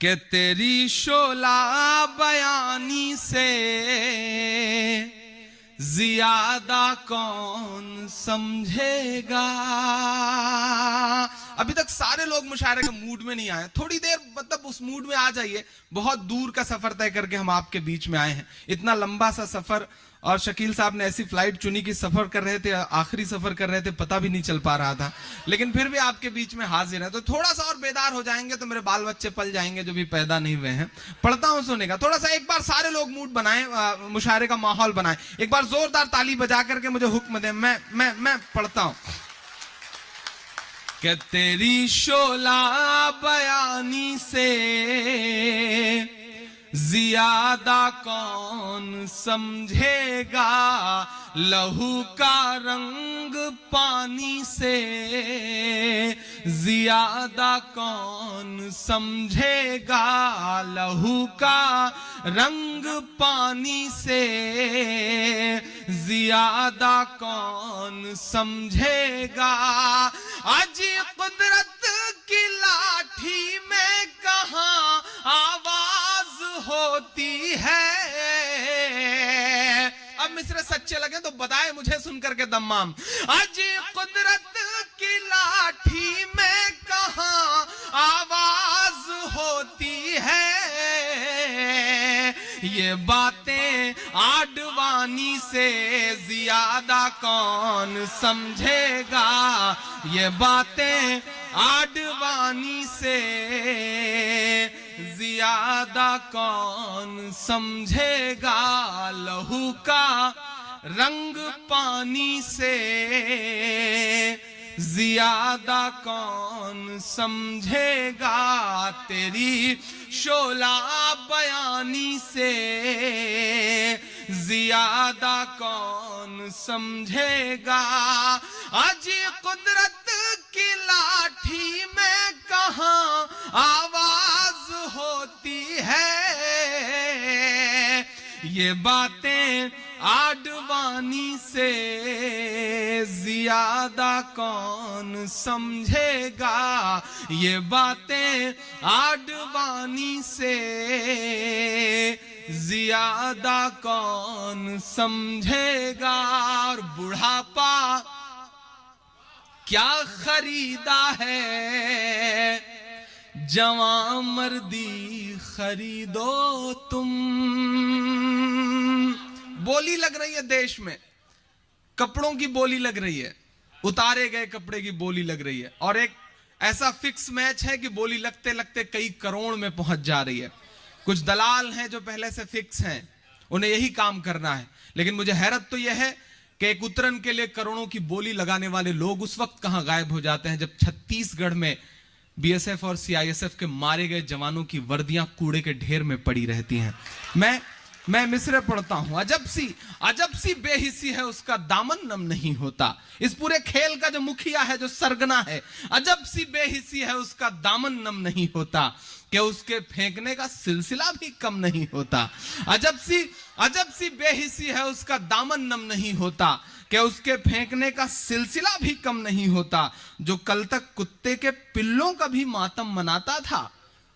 कि तेरी शोला बयानी से ज्यादा कौन समझेगा। अभी तक सारे लोग मुशायरे के मूड में नहीं आए, थोड़ी देर मतलब उस मूड में आ जाइए। बहुत दूर का सफर तय करके हम आपके बीच में आए हैं, इतना लंबा सा सफर, और शकील साहब ने ऐसी फ्लाइट चुनी कि सफर कर रहे थे, आखिरी सफर कर रहे थे, पता भी नहीं चल पा रहा था, लेकिन फिर भी आपके बीच में हाजिर है। तो थोड़ा सा और बेदार हो जाएंगे तो मेरे बाल बच्चे पल जाएंगे जो भी पैदा नहीं हुए हैं। पढ़ता हूं सुनेगा, थोड़ा सा एक बार सारे लोग मूड बनाएं, मुशायरे का माहौल बनाएं। एक बार जोरदार ताली बजा करके मुझे हुक्म दें, मैं पढ़ता हूं कि तेरी शोला बयानी से ज्यादा कौन समझेगा, लहू का रंग पानी से ज्यादा कौन समझेगा, लहू का रंग पानी से ज्यादा कौन समझेगा। आज कुदरत की लाठी में कहां आवाज होती है। अब मिसरे सच्चे लगे तो बताए मुझे सुनकर के दम्माम। आज कुदरत की लाठी में कहां आवाज होती है। ये बातें आडवाणी से ज्यादा कौन समझेगा, ये बातें आडवाणी से ज्यादा कौन समझेगा, लहू का रंग पानी से ज्यादा कौन समझेगा। तेरी शोला बयानी से ज्यादा कौन समझेगा। आज कुदरत की लाठी में कहां आवाज होती है। ये बातें आडवाणी से ज्यादा कौन समझेगा, ये बातें आडवाणी से ज्यादा कौन समझेगा। और बुढ़ापा क्या खरीदा है, जवां मर्दी खरीदो तुम। बोली लग रही है देश में, कपड़ों की बोली लग रही है, उतारे गए कपड़े की बोली लग रही है, और एक ऐसा फिक्स मैच है कि बोली लगते लगते कई करोड़ में पहुंच जा रही है। कुछ दलाल हैं जो पहले से फिक्स हैं, उन्हें यही काम करना है। लेकिन मुझे हैरत तो यह है कि एक उतरन के लिए करोड़ों की बोली लगाने वाले लोग उस वक्त कहां गायब हो जाते हैं जब छत्तीसगढ़ में बीएसएफ और सीआईएसएफ के मारे गए जवानों की वर्दियां कूड़े के ढेर में पड़ी रहती हैं। मैं मिसरे पढ़ता हूं, अजब सी बेहिसी है उसका दामन नम नहीं होता। इस पूरे खेल का जो मुखिया है, जो सरगना है, अजब सी बेहिसी है उसका दामन नम नहीं होता, कि उसके फेंकने का सिलसिला भी कम नहीं होता। अजब सी बेहिसी है उसका दामन नम नहीं होता, कि उसके फेंकने का सिलसिला भी कम नहीं होता। जो कल तक कुत्ते के पिल्लों का भी मातम मनाता था,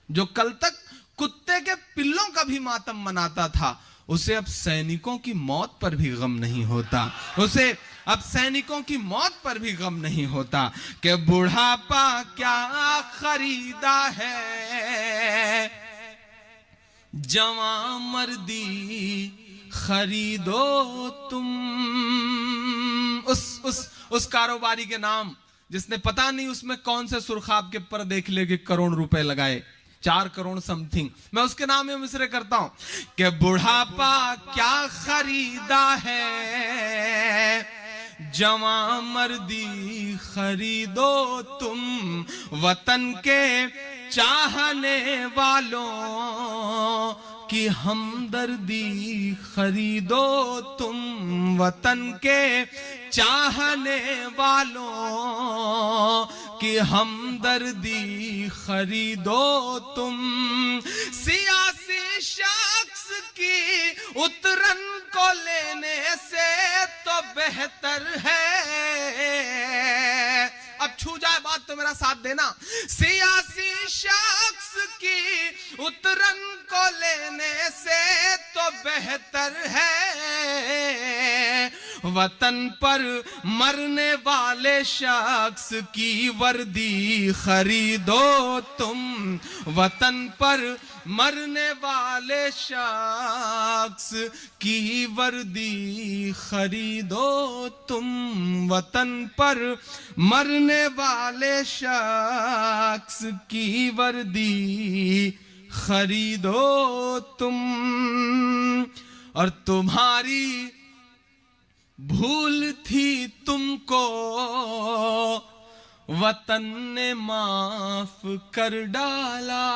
जो कल तक कुत्ते के पिल्लों का भी मातम मनाता था, उसे अब सैनिकों की मौत पर भी गम नहीं होता। उसे अब सैनिकों की मौत पर भी गम नहीं होता। कि बुढ़ापा क्या खरीदा है, जवां मर्दी खरीदो तुम। उस कारोबारी के नाम जिसने पता नहीं उसमें कौन से सुरखाब के पर्दे खिले के करोड़ रुपए लगाए, 4 करोड़ समथिंग, मैं उसके नाम में मिसरे करता हूं कि बुढ़ापा क्या खरीदा है, जवां मर्दी खरीदो तुम। वतन के चाहने वालों की हमदर्दी खरीदो तुम। वतन के चाहने वालों की हमदर्दी खरीदो तुम। सियासी शख्स की उतरन को लेने से तो बेहतर है, अब छू जाए बात तो मेरा साथ देना। सियासी शख्स की उतरन को लेने से तो बेहतर है वतन पर मरने वाले शख्स की वर्दी खरीदो तुम। वतन पर मरने वाले शख्स की वर्दी खरीदो तुम। वतन पर मरने वाले शख्स की वर्दी खरीदो तुम। और तुम्हारी भूल थी तुमको वतन ने माफ कर डाला।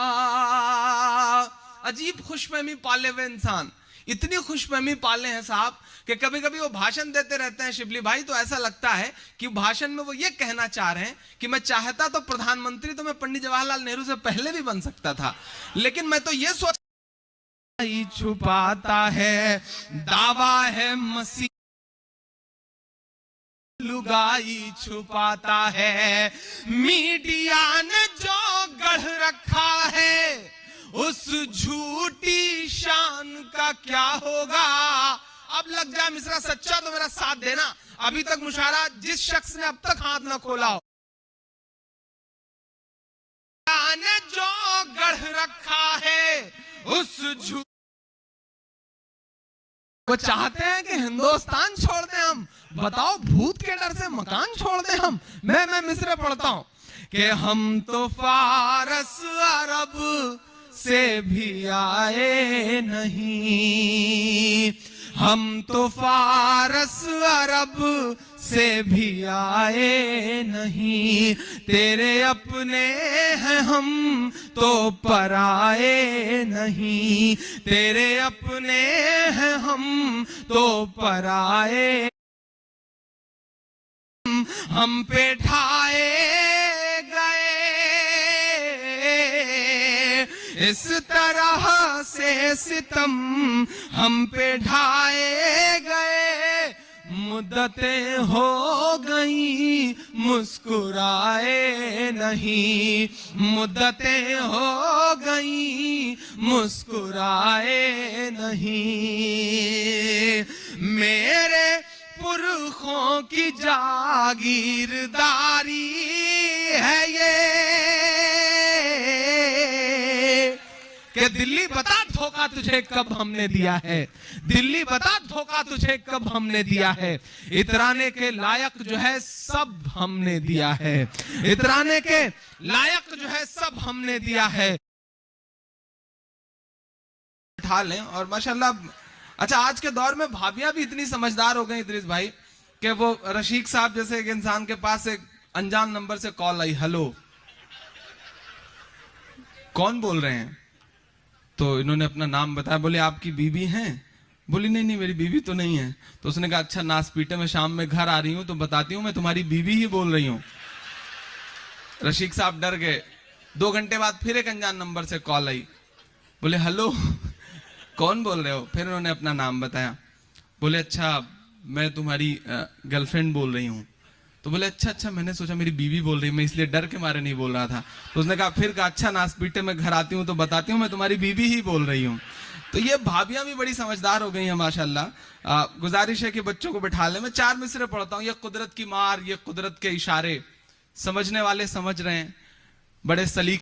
अजीब खुशफहमी पाले हुए इंसान, इतनी खुशफहमी पाले हैं साहब कि कभी कभी वो भाषण देते रहते हैं शिबली भाई, तो ऐसा लगता है कि भाषण में वो ये कहना चाह रहे हैं कि मैं चाहता तो प्रधानमंत्री तो मैं पंडित जवाहरलाल नेहरू से पहले भी बन सकता था, लेकिन मैं तो ये सोच छुपाता है दावा है मसीह लुगाई छुपाता है। मीडिया ने जो गढ़ रखा है उस झूठी शान का क्या होगा। अब लग जाए मिश्रा सच्चा तो मेरा साथ देना। अभी तक मुशायरा जिस शख्स ने अब तक हाथ न खोला हो, ने जो गढ़ रखा है उस झूठ, वो चाहते हैं कि हिंदुस्तान छोड़ दें हम। बताओ भूत के डर से मकान छोड़ दें हम। मैं मिसरे पढ़ता हूं कि हम तो फारस अरब से भी आए नहीं। हम तो फारस अरब से भी आए नहीं। तेरे अपने हैं हम तो पराए नहीं। तेरे अपने हैं हम तो पराए। हम पे ढाए गए इस तरह से सितम, हम पे ढाए गए मुद्दतें हो गई मुस्कुराए नहीं। मुद्दतें हो गई मुस्कुराए नहीं। मेरे पुरखों की जागीरदारी है ये कि दिल्ली बता धोखा तुझे कब हमने दिया है। दिल्ली बता धोखा तुझे कब हमने दिया है। इतराने के लायक जो है सब हमने दिया है। इतराने के लायक जो है सब हमने दिया है। उठा लें और माशाल्लाह। अच्छा, आज के दौर में भाभियां भी इतनी समझदार हो गई इदरीस भाई कि वो रशीक साहब जैसे एक इंसान के पास एक अनजान नंबर से कॉल आई। हेलो, कौन बोल रहे हैं? तो इन्होंने अपना नाम बताया। बोले आपकी बीवी हैं? बोली नहीं नहीं मेरी बीवी तो नहीं है। तो उसने कहा अच्छा नासपीटे में शाम में घर आ रही हूं तो बताती हूं मैं तुम्हारी बीवी ही बोल रही हूं। रशीक साहब डर गए। 2 घंटे बाद फिर एक अनजान नंबर से कॉल आई। बोले हेलो कौन बोल रहे हो? फिर उन्होंने अपना नाम बताया। बोले अच्छा मैं तुम्हारी गर्लफ्रेंड बोल रही हूँ। तो बोले अच्छा अच्छा, मैंने सोचा मेरी बीवी बोल रही है, मैं इसलिए डर के मारे नहीं बोल रहा था। तो उसने कहा फिर कहा अच्छा नासपीटे में घर आती हूँ तो बताती हूँ मैं तुम्हारी बीवी ही बोल रही हूँ। तो ये भाभियां भी बड़ी समझदार हो गई हैं माशाल्लाह। गुजारिश है कि बच्चों को बिठा ले। मैं 4 मिसरे पढ़ता हूँ। ये कुदरत की मार, ये कुदरत के इशारे, समझने वाले समझ रहे हैं, बड़े सलीके